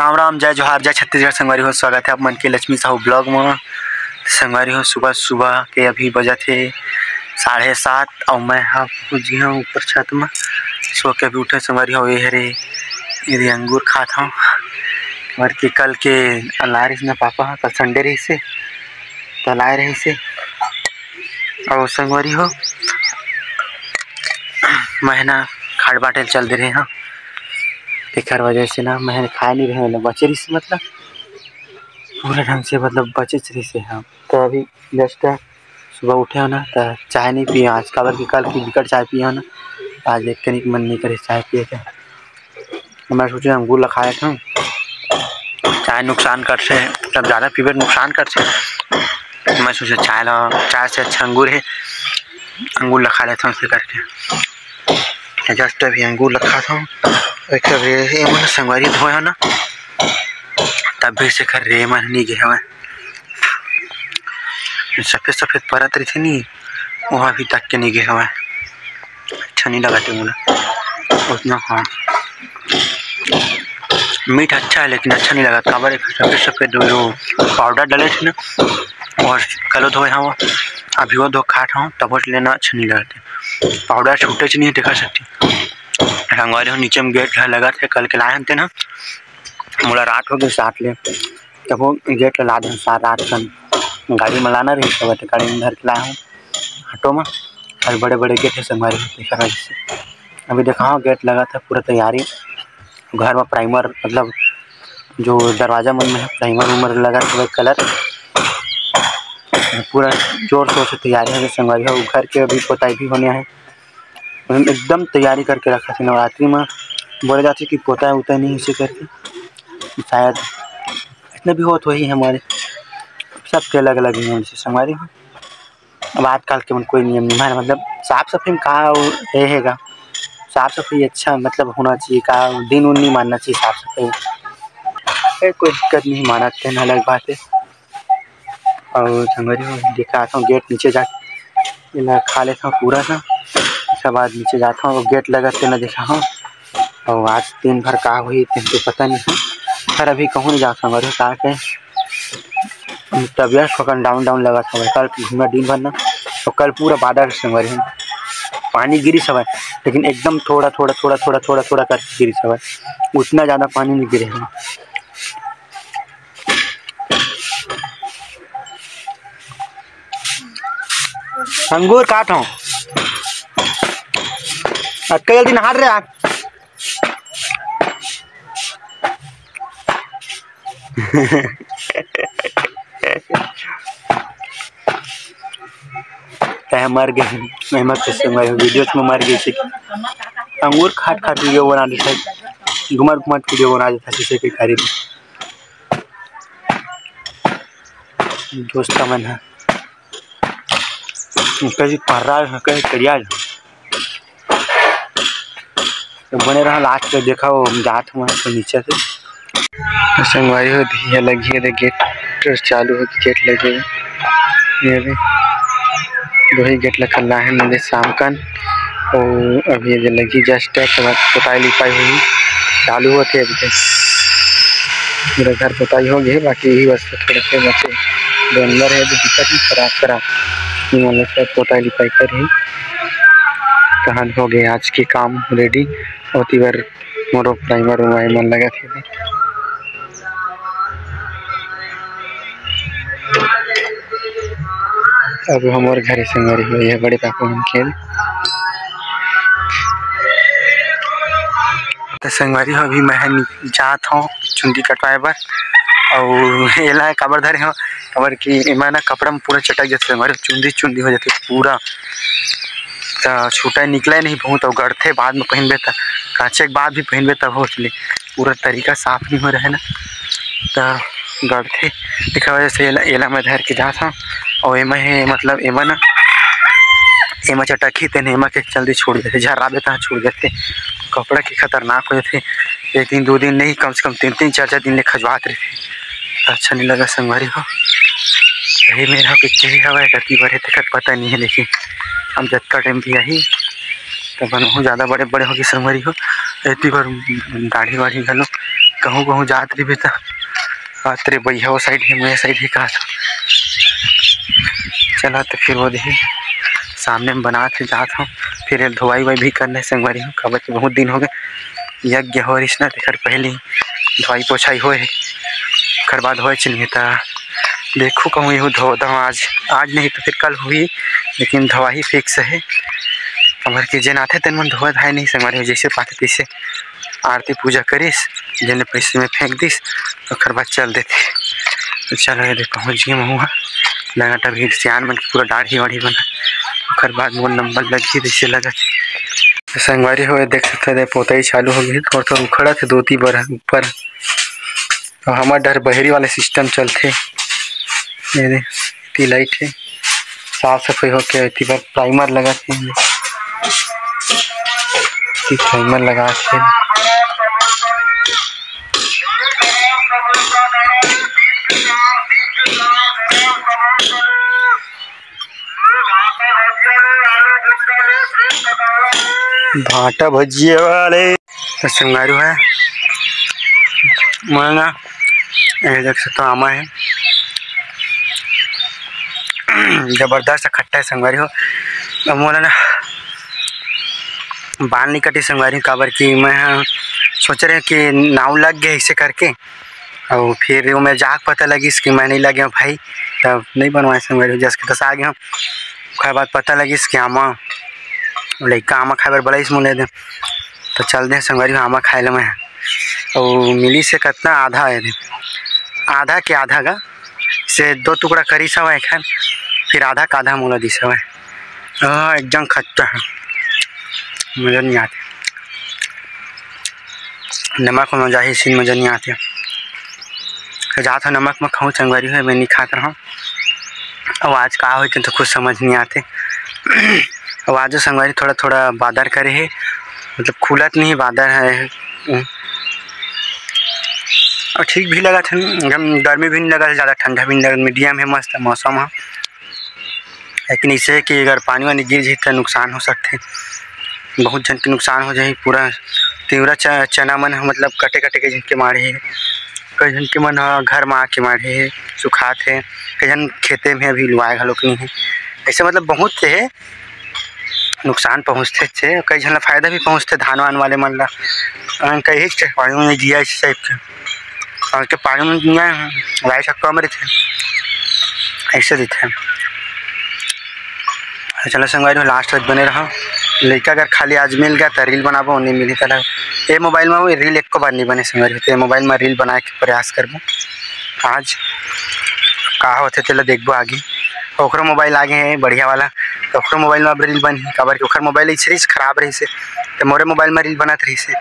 राम राम, जय जोहार, जय छत्तीसगढ़। संगवारी हो, स्वागत है आप मन के लक्ष्मी साहू ब्लॉग में। संगवारी हो, सुबह सुबह के अभी बजा थे 7:30 और मैं हाँ जी हाँ ऊपर छत में सो के अभी उठे। संगवारी हो, ये हरे ये अंगूर खात हूँ और कि कल के अलाय रही ना पापा, कल संडे रही से तो लाए रही से। और संगवारी हो, मैं ना खाड़ बाटे चल दे रहे हाँ, एक वजह से ना मैं खा नहीं रहे, बचे रही से मतलब पूरा ढंग से, मतलब बचे रही से हम। तो अभी जस्ट सुबह उठे हो ना तो चाय नहीं पिए आज, काबर की कल की बिकट चाय पिए हो ना, आज एक कनिक मन नहीं करे चाय पिए के। तो मैं सोचे अंगूर ला खाए था, चाय नुकसान कर से, मतलब ज़्यादा पीबे नुकसान कर से। मैं सोचे चाय से अच्छा अंगूर है, अंगूर ला खा लेता हूँ इसे करके। जस्ट अभी अंगूर ला खाता हूँ, संगवारी धोए हो ना तभी से खर रे मन नहीं गए हमें, सफेद सफेद परत रही थी नहीं, वह अभी तक के नहीं गए हमें। अच्छा नहीं लगा थे मुझे उतना। हाँ, मीठ अच्छा है लेकिन अच्छा नहीं लगा। काबर सफेद सफेद जो पाउडर डाले थे ना, और कल धोए हाँ अभी वो धो खाट हूँ तब लेना अच्छा नहीं लगा थे। पाउडर छूटे नहीं देखा सकती। रंगवारी हो नीचे में गेट लगा थे, कल के लाए थे ना, मोला रात हो गई साथ ले, तब वो गेट ला दे रात खन गाड़ी में लाना रही सब, गाड़ी में धर के लाया हूँ ऑटो में। और बड़े बड़े गेट है संगवारी देखा से। अभी देखा हूँ गेट लगा था, पूरा तैयारी घर में प्राइमर, मतलब जो दरवाजा मन में है प्राइमर उमर लगा था कलर, पूरा जोर शोर से तैयारी है संगवारी हो। घर के अभी पोताई भी होने है, एकदम तैयारी करके रखा था। नवरात्रि में बोले जाते कि पोता उता नहीं इसे करके, शायद इतने भी होत वही हमारे सबके अलग अलग नियम से संगवारी हो। अब आजकल के मन कोई नियम नहीं है, मतलब साफ सफाई में कहा रहेगा, साफ सफाई अच्छा मतलब होना चाहिए, का दिन उन नहीं मानना चाहिए साफ सफाई, कोई दिक्कत नहीं माना थे, अलग बात है। और संगवारी हो देखा था गेट नीचे जा खा लेता हूँ पूरा सा, उसके बाद नीचे जाता हूँ गेट लगा के ना देखा हूँ। और आज दिन भर का हुई तो पता नहीं है, पर अभी कहूँ नहीं जा संगवारी हो का के तबियत थोड़ा डाउन लगा था। कल घूमा दिन भर ना, तो कल पूरा बादल संगवारी हो, पानी गिरी सब है लेकिन एकदम थोड़ा थोड़ा थोड़ा थोड़ा थोड़ा थोड़ा करके गिरी सब है, उतना ज़्यादा पानी नहीं गिरे हैं। अंगूर काट हूँ कई जल्दी नहा रहे आप मर गए वीडियो में मर गई। अंगूर खाट खाट वीडियो बना देता है, घुमट घुमट वीडियो बना देता है शीशे के खरीद दोस्त मन है कहीं पर्रा कहीं करिया तो बने रहा लास्ट पे देखा वो जात हुआ तो नीचे से। तो संगवारी हो दी लगी है, गेट चालू हो, गेट लगे ये भी दो ही गेट लगा है मुझे शाम कन। और अभी ये लगी जस्ट पोताई लिपाई हुई चालू होते, अभी तक मेरा घर पोताई हो गई, बाकी यही बस थोड़े से बचे जो अंदर है जो दिक्कत ही खराब करा मतलब सब पोताई लिपाई कर ही कहाँ हो गए आज के काम रेडी। और बार मोरो प्राइमर मन लगा थे। अब हमारे घर संगवारी हुई है बड़े पापा मन खेल। तो संगवारी हो अभी मैं जात हूँ चुंदी कटवाए बर, और एला काबर धरे हो काबर कि एमा ना कपड़ा में पूरा चटक जाते संगवारी, चुंदी हो जाती पूरा, तो छूटा निकले नहीं बहुत, और गड़थे बाद में पहनबे तो काचे के बाद भी पहनबे तब हो चले, पूरा तरीका साफ नहीं हो रहा है ना, तो गड़थे देखा वजह से एला मैं धर के जाता हूँ। और एमा है मतलब एमा ना एमा चटकी तेन एमा के जल्दी छोड़ देते, झर्रा देता छोड़ देते, कपड़ा की खतरनाक हो जाते, एक दिन दो दिन नहीं कम से कम 3-3 4-4 दिन ले खजवात रहते, तो अच्छा नहीं लगा संगवारी हो। यही मेरा पीछे ही हवा गति बढ़े तक पता नहीं है, लेकिन हम जत्ता टाइम भी आई तो बनहूँ ज़्यादा बड़े बड़े होगी संगवारी हो, इतनी बार दाढ़ी वाढ़ी घलो कहूँ कहूँ जात रही तो तेरे भैया वो साइड है मेरे साइड ही कहा चला तो फिर वो देखिए सामने में बना थे जात हूँ फिर धोवाई वाई भी करने संगवारी हूँ कब बहुत दिन हो गए यज्ञ हो रही ना कर पहले ही धोवाई पोछाई हो कर बाद हो चलिए तो देखो कहूँ यूँ धो दूँ आज नहीं तो फिर कल हुई लेकिन धोवा ही फिक्स है कमर के जन आते तेन मन धोआ धाय नहीं संगवारी जैसे पाते तैसे आरती पूजा करीस जन पैसे में फेंक दिस और बाद चल देते तो चलो ये पहुँच गए वहाँ लगा भीड़ सियान मन पूरा दाढ़ी वाढ़ी बना और बाद मोर नंबर लगी जैसे लगा तो संगवारी हो देख सकते थे पोताई चालू हो गई थोड़ा थोड़ा उखड़ा थे 2-3 बार ऊपर और हमारे डर बहरी वाले सिस्टम चलते ये लाइट है साफ सफाई होके बार प्राइमर लगा थे प्राइमर लगा थे भाटा भजिए वाले तो संगारू है महंगा देख सकते हो आमा है जबरदस्त खट्टा है संगवारी हो अब मोला ना बाल नहीं कटी संगवारी काबर की मैं सोच रहे कि नाव लग गया इसे करके और फिर वो मैं जाग पता लगी कि मैं नहीं लगे भाई तब नहीं बनवाए संगवारी जस के दस आ गया उसके बाद पता लगी कि आमा लड़का आमा खाए बड़ा इस मुँह दे तो चल दे संगवारी आमा खाए ला मैं और मिली से कितना आधा है आधा के आधा का से 2 टुकड़ा करी सब है खान फिर आधा का आधा मोला दिस है एकदम खट्टा है मज़ा नहीं आते नमक में जाहि सीन मज़ा नहीं आते जाता नमक में खाऊँ संगवारी है मैं नहीं खाता रहा अब आज का हो तो कुछ समझ नहीं आते अब आज संगवारी थोड़ा थोड़ा बादर करे है मतलब खुलत नहीं बादर है और ठीक भी लगा था गर्मी भी नहीं लगा ज़्यादा ठंडा भी नहीं लगा मीडियम है मस्त मौसम है लेकिन इसे कि अगर पानी वानी गिर जाए तो नुकसान हो सकते बहुत जन के नुकसान हो जाए पूरा तीवरा चना मन मतलब कटे कटे के जिनके मारे है कई जन के मन घर में आके मारे है सुखाते हैं कई जन खेते में अभी लुआए घलोक नहीं है ऐसे मतलब बहुत से है नुकसान पहुँचते थे कई जन फायदा भी पहुँचते धान वान वाले मन ला कई पानी में दिया इस टाइप के और के पानी में दिया राइस कम रहते ऐसे देते चलो संगवारी लास्ट तक बने रहा लड़का अगर खाली आज मिल गया तो रील बनाबो नहीं मिली तो ये मोबाइल में वो रील एक बार नहीं बने संगवारी तो मोबाइल में रील बनाए के प्रयास करबो आज का होते तेला देखबो आगे ओकरो मोबाइल आगे है बढ़िया वाला तो ओकरो मोबाइल में अब रील बनी काबर कि ओकर मोबाइल ऐसे खराब रही से तो मोरे मोबाइल में रील बनत रही से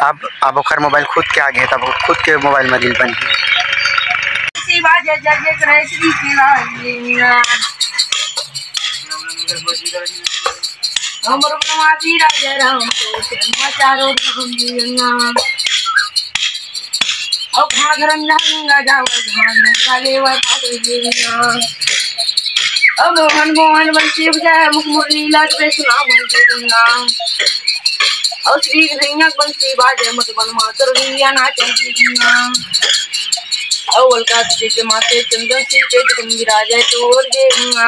अब ओकर मोबाइल खुद के आगे है तब खुद के मोबाइल में रील बनी हमर बनवासी राजा राम तो शर्मा चारो धाम दियना अब घाघरन गंगा जाव धाम काले वा पावे दियना अब मोहन मोहन बंसी बजाय मुख मुरली लाज पे सुनाम दियना और श्री घैया बंसी बाजे मत बन मातर दिया नाचन दियना अवल का के माथे चंदन से के गंगिराज तोर देना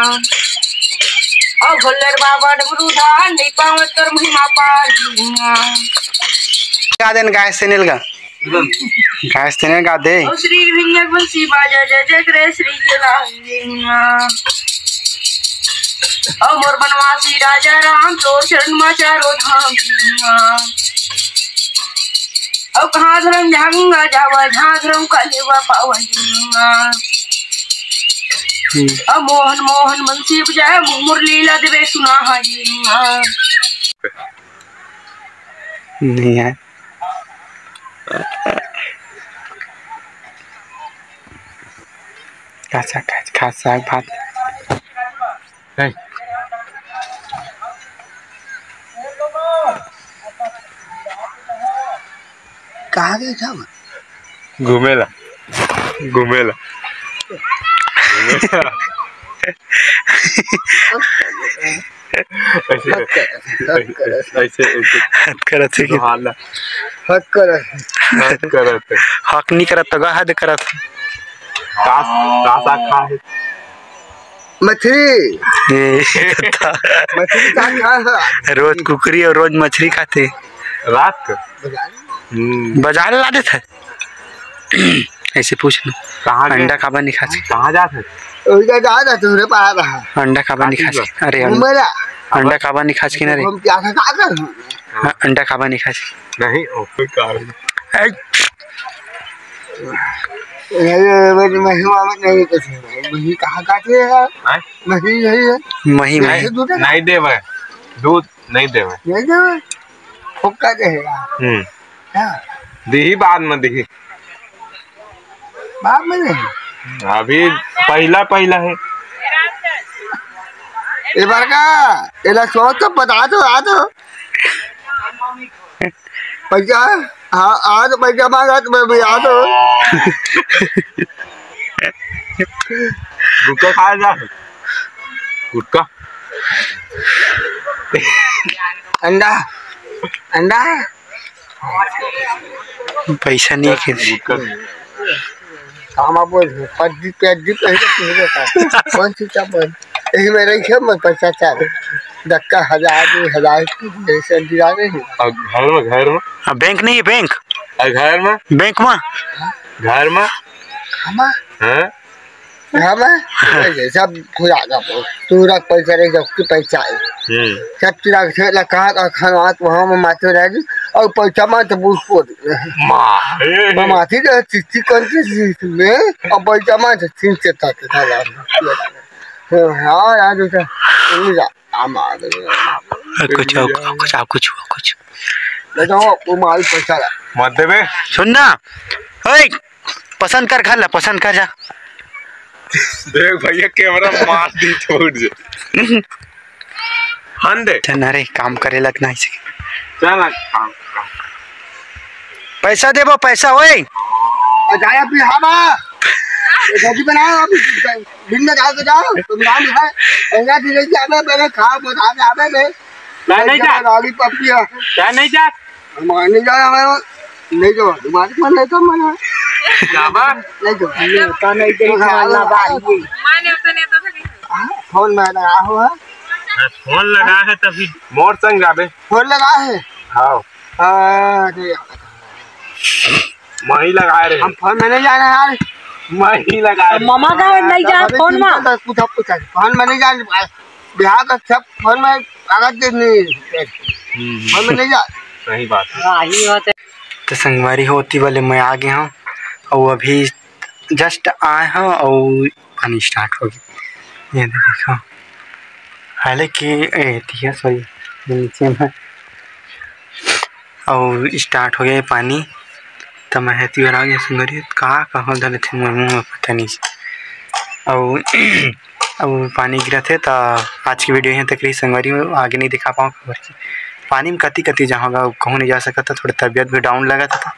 और भोलर बाबा डबरूधा नहीं पावत कर महिमा पार गा देन गाइस चैनल का गाइस चैनल गा दे और श्री विंजक बंसी बाजा जय जय करे श्री के लांगिया और मोर बनवासी राजा राम तोर शरण मा चारो धाम और कहां धर्म झांगा जावा जहां धर्म का लेवा पावन मोहन मोहन बंसी बजाए मुरलीला देवे सुना हाजी नहीं है खासा भात है कहाँ गए था घूमेला घूमेला हक नहीं करत तो हद करत। मछली रोज कुकरी और रोज मछली खाते रात को बाजार लाते थे। ऐसे पूछ लो कहाँ अंडा खाबा नहीं खाते। कहाँ जाते अंडा खाबा नहीं खाते। अरे अंडा खाबा नहीं खाते कि ना रे अंडा खाबा नहीं खाते नहीं मही नहीं देवे दूध नहीं देवे दी बाद में दी अभी पहला है एक बार का एला सोच तो बता दो आ दो पैसा। हाँ आज पैसा मांगा तो मैं भी आ दो गुटका खाया जा गुटका अंडा अंडा पैसा नहीं है काम आप पद्दी पैदी कौन सी चावल यही मेरे खेत में पैसा चार धक्का 1000 पैसे दिला नहीं। घर में बैंक नहीं है बैंक घर में सब खुला तूरा पैसा रही सबके पैसा है सब चिरा कहा खाना वहाँ में माथे रह और पैसा मत पूछ माथी चिट्ठी कौन में और पैसा मत सिंह से हाँ यार कुछ वो माल पैसा मत देवे सुनना पसंद कर खा ला पसंद कर जा देख भैया कैमरा मार दी छोड़ दे हन दे अरे काम करे लग नहीं सके चल काम पैसा देबो पैसा ओए जाया बिहावा गाड़ी बनाओ अभी दिन में जाओ तुम नाम है ऐसा धीरे से आवे मेरे खाओ बता दे आवे नहीं जा गाड़ी पपिया क्या नहीं जा नहीं जा नहीं जो तुम्हारे मन नहीं तो मन जाबा नहीं जो होता नहीं देखा वाला बारी माने उतने तो फोन में लगा हुआ फोन लगा है तभी मोर संग जाबे फोन लगा है हां मही लगा रहे हम फोन में नहीं जाना यार मही लगा मामा का नहीं जा फोन में पूछा फोन में नहीं जाना बिहार का सब फोन में कागज नहीं फोन में नहीं जा सही बात है। तो संगवारी होती वाले मैं आ गया हूँ और अभी जस्ट आए हैं और पानी स्टार्ट हो गया ये देखो हालांकि सॉरी नीचे में और स्टार्ट हो गया पानी तो मैं हेती और आ गया संगवारी कहाँ धरे थे मुँह में पता नहीं और अब पानी गिरा थे तो आज की वीडियो यहाँ तक रही संगवारी में आगे नहीं दिखा पाऊँ खबर की पानी में कती जाऊँगा कहूँ नहीं जा सका था थोड़ा तबीयत भी डाउन लगा था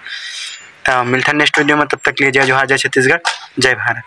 तो मिलता नेक्स्ट वीडियो में तब तक लिए जय जोहार जय छत्तीसगढ़ जय भारत।